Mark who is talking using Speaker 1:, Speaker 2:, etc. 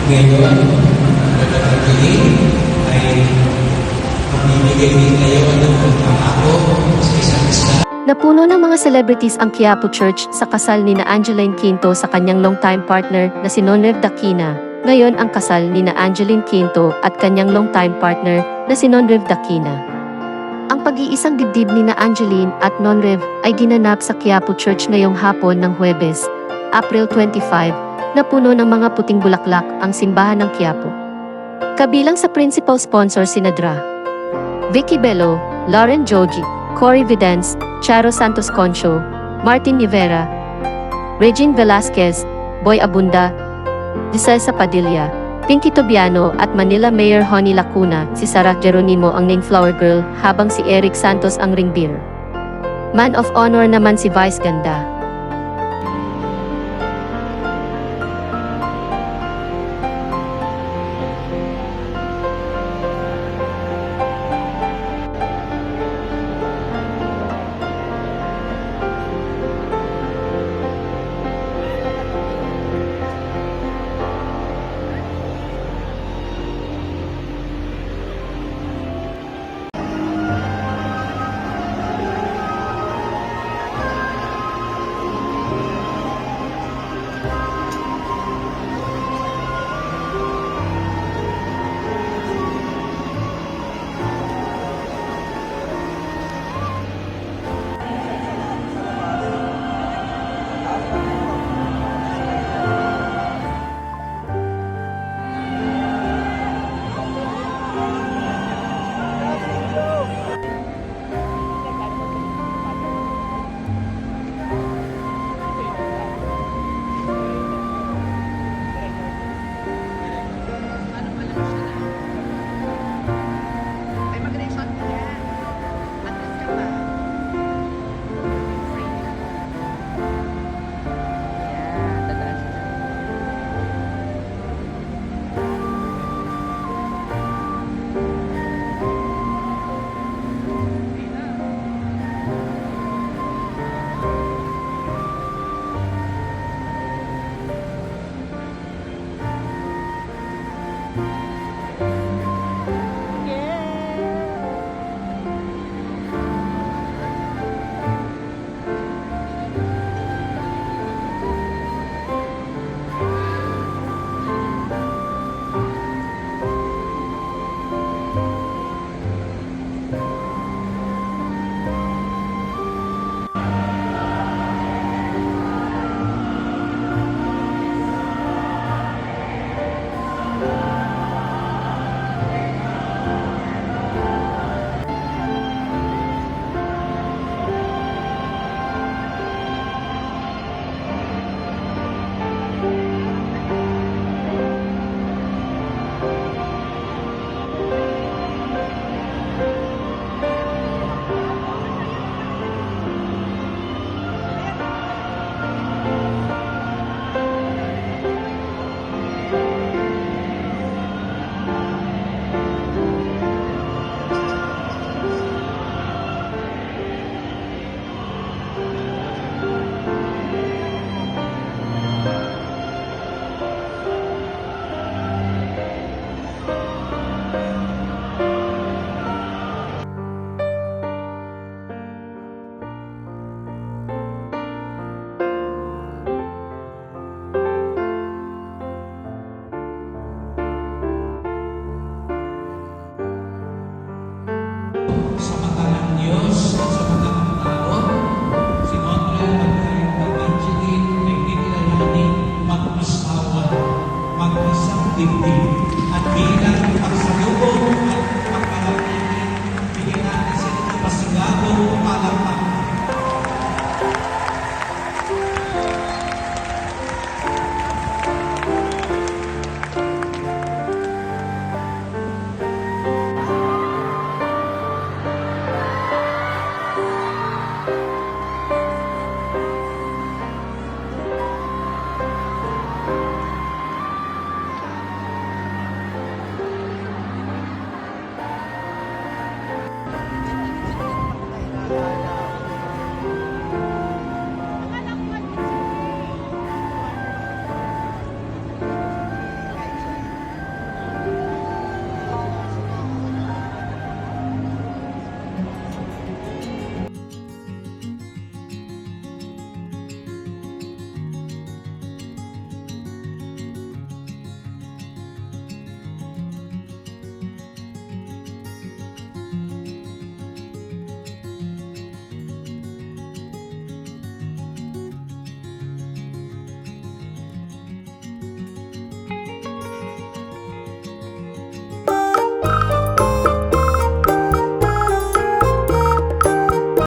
Speaker 1: Ngayon, pagkakagili ay mamimigay din kayo ng pangako sa isang isa.
Speaker 2: Napuno ng mga celebrities ang Quiapo Church sa kasal ni na Angeline Quinto sa kanyang longtime partner na si Nonrev Daquina. Ngayon ang kasal ni na Angeline Quinto at kanyang longtime partner na si Nonrev Daquina. Ang pag-iisang dibdib ni na Angeline at Nonrev ay ginanap sa Quiapo Church ngayong hapon ng Huwebes, April 25, na puno ng mga puting bulaklak ang simbahan ng Quiapo. Kabilang sa principal sponsor sina Dra. Vicky Bello, Lauren Jogi, Cory Vidence, Charo Santos Concho, Martin Rivera, Regine Velasquez, Boy Abunda, Dicelsa Padilla, Pinky Tobiano at Manila Mayor Honey Lacuna. Si Sarah Geronimo ang name flower girl habang si Eric Santos ang ring bearer. Man of honor naman si Vice Ganda.
Speaker 1: Sa mata ng Diyos, sa mata ng tao, si Nonrev at Angeline ay tinilayanin mag-asawa, mag-isang dibdib, at bilang pagsalubong at pagpalatingin, bigyan natin sila ng masigabong palakpak.